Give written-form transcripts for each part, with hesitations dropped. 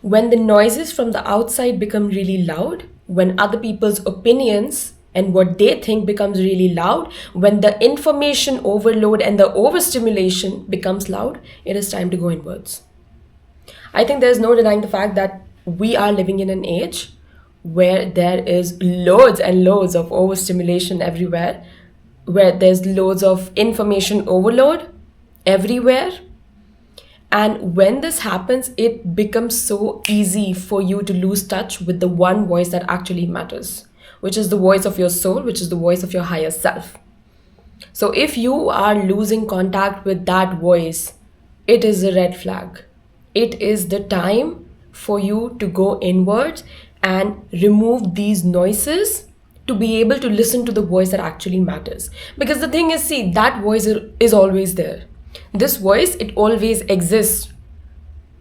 When the noises from the outside become really loud, when other people's opinions and what they think becomes really loud, when the information overload and the overstimulation becomes loud, it is time to go inwards. I think there's no denying the fact that we are living in an age where there is loads and loads of overstimulation everywhere, where there's loads of information overload everywhere. And when this happens, it becomes so easy for you to lose touch with the one voice that actually matters, which is the voice of your soul, which is the voice of your higher self. So if you are losing contact with that voice, it is a red flag. It is the time for you to go inwards and remove these noises to be able to listen to the voice that actually matters. Because the thing is, see, that voice is always there. This voice, it always exists.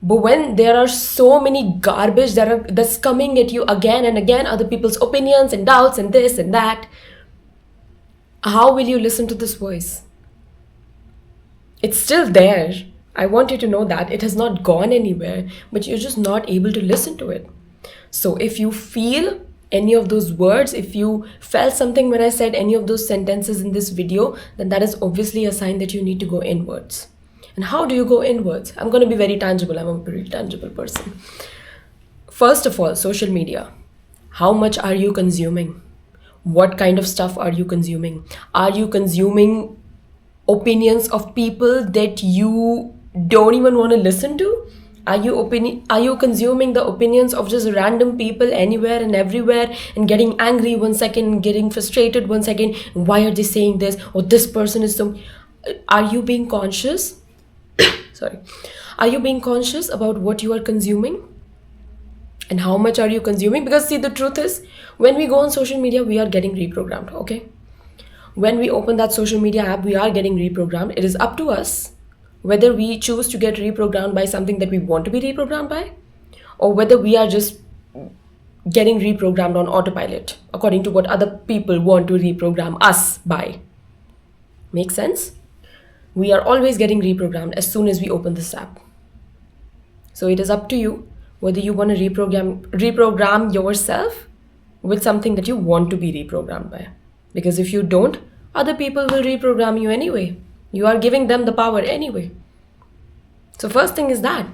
But when there are so many garbage that's coming at you again and again, other people's opinions and doubts and this and that, how will you listen to this voice? It's still there. I want you to know that it has not gone anywhere, but you're just not able to listen to it. So if you feel any of those words, if you felt something when I said any of those sentences in this video, then that is obviously a sign that you need to go inwards. And how do you go inwards? I'm going to be very tangible. I'm a very tangible person. First of all, social media. How much are you consuming? What kind of stuff are you consuming? Are you consuming opinions of people that you don't even want to listen to? Are you consuming the opinions of just random people anywhere and everywhere and getting angry one second, getting frustrated one second? Why are they saying this? Or this person is so... Are you being conscious? Sorry. Are you being conscious about what you are consuming? And how much are you consuming? Because see, the truth is, when we go on social media, we are getting reprogrammed, okay? When we open that social media app, we are getting reprogrammed. It is up to us whether we choose to get reprogrammed by something that we want to be reprogrammed by, or whether we are just getting reprogrammed on autopilot according to what other people want to reprogram us by. Make sense? We are always getting reprogrammed as soon as we open this app. So it is up to you whether you want to reprogram yourself with something that you want to be reprogrammed by. Because if you don't, other people will reprogram you anyway. You are giving them the power anyway. So first thing is that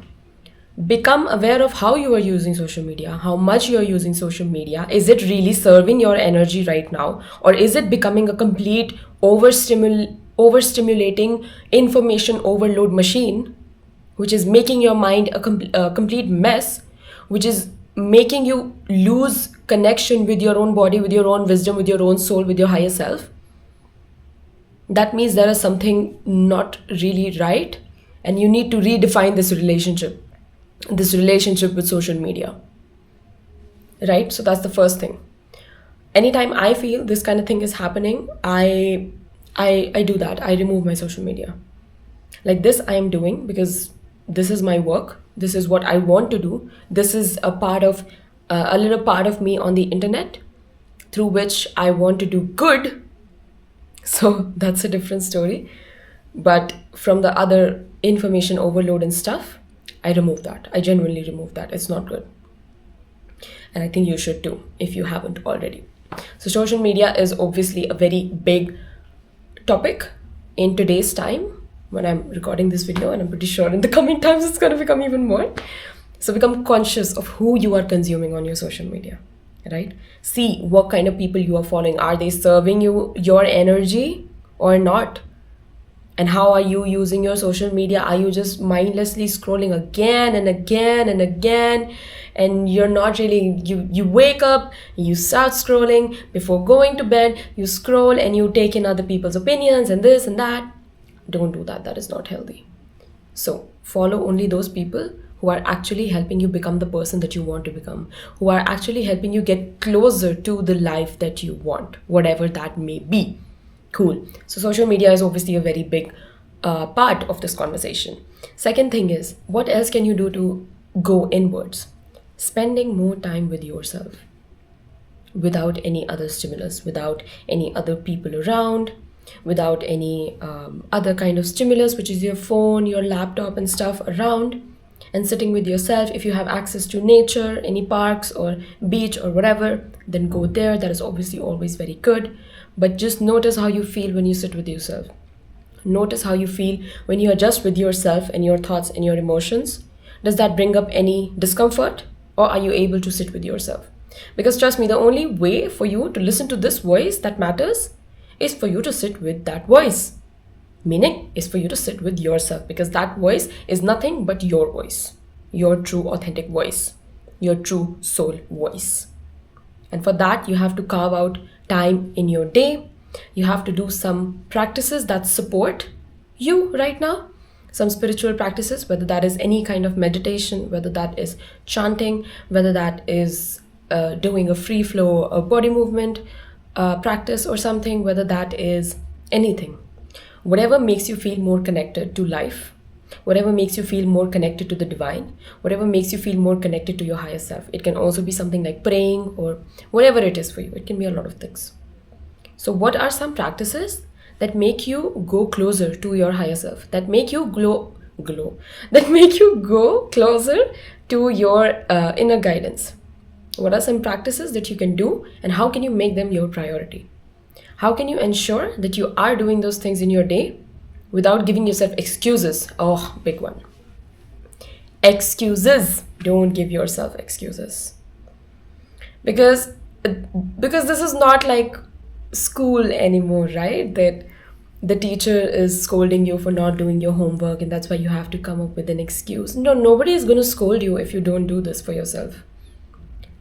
become aware of how you are using social media, how much you are using social media. Is it really serving your energy right now? Or is it becoming a complete overstimulating information overload machine, which is making your mind a complete mess, which is making you lose connection with your own body, with your own wisdom, with your own soul, with your higher self? That means there is something not really right, and you need to redefine this relationship with social media, right? So that's the first thing. Anytime I feel this kind of thing is happening, I do that. I remove my social media. Like this I am doing because this is my work. This is what I want to do. This is a little part of me on the internet through which I want to do good. So that's a different story. But from the other information overload and stuff, I remove that. I genuinely remove that. It's not good. And I think you should too, if you haven't already. So social media is obviously a very big topic in today's time when I'm recording this video, and I'm pretty sure in the coming times it's going to become even more. So become conscious of who you are consuming on your social media, right? See what kind of people you are following. Are they serving you your energy or not? And how are you using your social media? Are you just mindlessly scrolling again and again and again? And you're not really, you wake up, you start scrolling, before going to bed, you scroll and you take in other people's opinions and this and that. Don't do that. That is not healthy. So follow only those people who are actually helping you become the person that you want to become, who are actually helping you get closer to the life that you want, whatever that may be. Cool. So social media is obviously a very big part of this conversation. Second thing is, what else can you do to go inwards? Spending more time with yourself without any other stimulus, without any other people around, without any other kind of stimulus, which is your phone, your laptop and stuff around. And sitting with yourself, if you have access to nature, any parks or beach or whatever, then go there. That is obviously always very good. But just notice how you feel when you sit with yourself. Notice how you feel when you are just with yourself and your thoughts and your emotions. Does that bring up any discomfort, or are you able to sit with yourself? Because trust me, the only way for you to listen to this voice that matters is for you to sit with that voice. Meaning is for you to sit with yourself, because that voice is nothing but your voice, your true authentic voice, your true soul voice. And for that, you have to carve out time in your day. You have to do some practices that support you right now, some spiritual practices, whether that is any kind of meditation, whether that is chanting, whether that is doing a free flow, a body movement practice or something, whether that is anything. Whatever makes you feel more connected to life, whatever makes you feel more connected to the divine, whatever makes you feel more connected to your higher self. It can also be something like praying or whatever it is for you. It can be a lot of things. So what are some practices that make you go closer to your higher self, that make you that make you go closer to your inner guidance? What are some practices that you can do, and how can you make them your priority? How can you ensure that you are doing those things in your day without giving yourself excuses? Oh, big one. Excuses. Don't give yourself excuses. Because this is not like school anymore, right? That the teacher is scolding you for not doing your homework and that's why you have to come up with an excuse. No, nobody is going to scold you if you don't do this for yourself.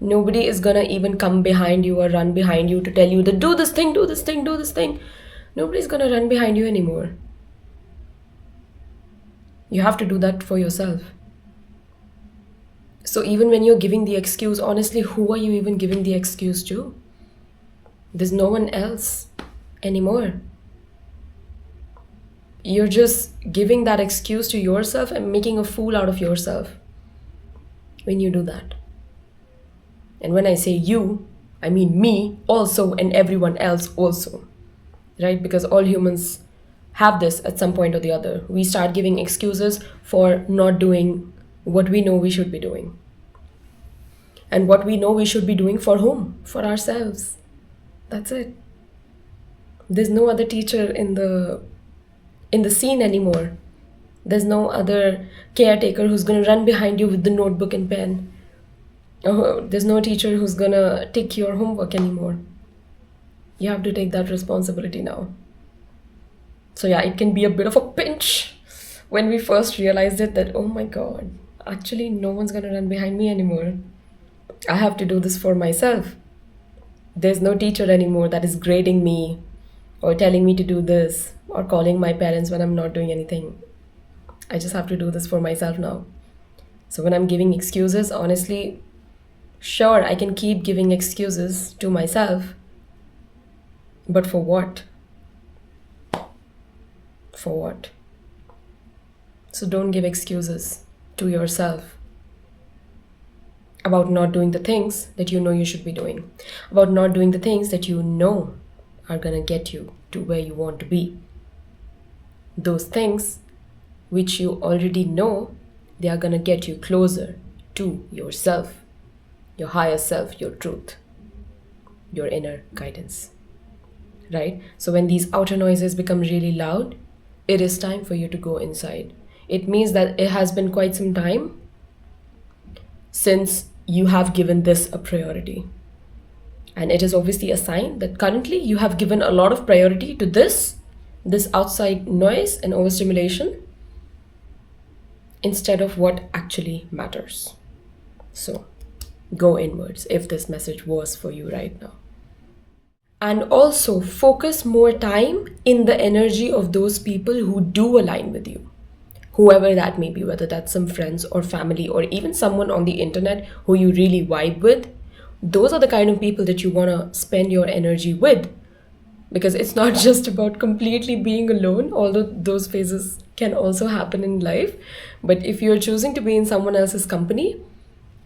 Nobody is gonna even come behind you or run behind you to tell you that do this thing, do this thing, do this thing. Nobody's gonna run behind you anymore. You have to do that for yourself. So even when you're giving the excuse, honestly, who are you even giving the excuse to? There's no one else anymore. You're just giving that excuse to yourself and making a fool out of yourself when you do that. And when I say you, I mean me also and everyone else also, right? Because all humans have this at some point or the other. We start giving excuses for not doing what we know we should be doing. And what we know we should be doing for whom? For ourselves. That's it. There's no other teacher in the scene anymore. There's no other caretaker who's going to run behind you with the notebook and pen. Oh, there's no teacher who's gonna take your homework anymore. You have to take that responsibility now. So yeah, it can be a bit of a pinch when we first realized it, that oh my god, actually no one's gonna run behind me anymore. I have to do this for myself. There's no teacher anymore that is grading me or telling me to do this or calling my parents when I'm not doing anything. I just have to do this for myself now. So when I'm giving excuses, honestly, sure, I can keep giving excuses to myself, but for what? For what? So don't give excuses to yourself about not doing the things that you know you should be doing, about not doing the things that you know are gonna get you to where you want to be. Those things which you already know, they are gonna get you closer to yourself, your higher self, your truth, your inner guidance, right? So when these outer noises become really loud, it is time for you to go inside. It means that it has been quite some time since you have given this a priority. And it is obviously a sign that currently you have given a lot of priority to this outside noise and overstimulation instead of what actually matters. So go inwards if this message was for you right now. And also focus more time in the energy of those people who do align with you. Whoever that may be, whether that's some friends or family or even someone on the internet who you really vibe with. Those are the kind of people that you want to spend your energy with. Because it's not just about completely being alone, although those phases can also happen in life. But if you're choosing to be in someone else's company,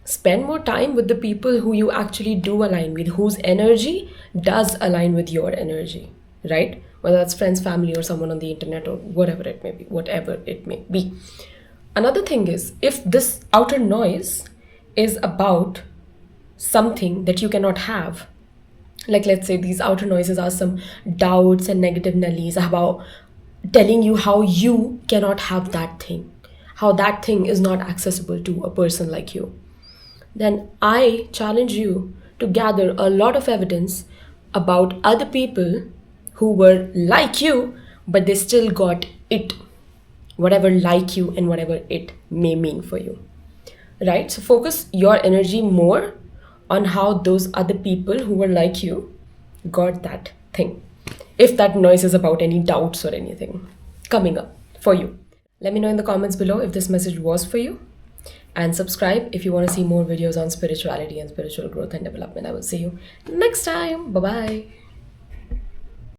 spend more time with the people who you actually do align with, whose energy does align with your energy, right? Whether that's friends, family, or someone on the internet, or whatever it may be. Another thing is, if this outer noise is about something that you cannot have, like let's say these outer noises are some doubts and negative nellies about telling you how you cannot have that thing, how that thing is not accessible to a person like you, then I challenge you to gather a lot of evidence about other people who were like you, but they still got it, whatever like you and whatever it may mean for you. Right? So focus your energy more on how those other people who were like you got that thing. If that noise is about any doubts or anything coming up for you. Let me know in the comments below if this message was for you. And subscribe if you want to see more videos on spirituality and spiritual growth and development. I will see you next time. Bye bye.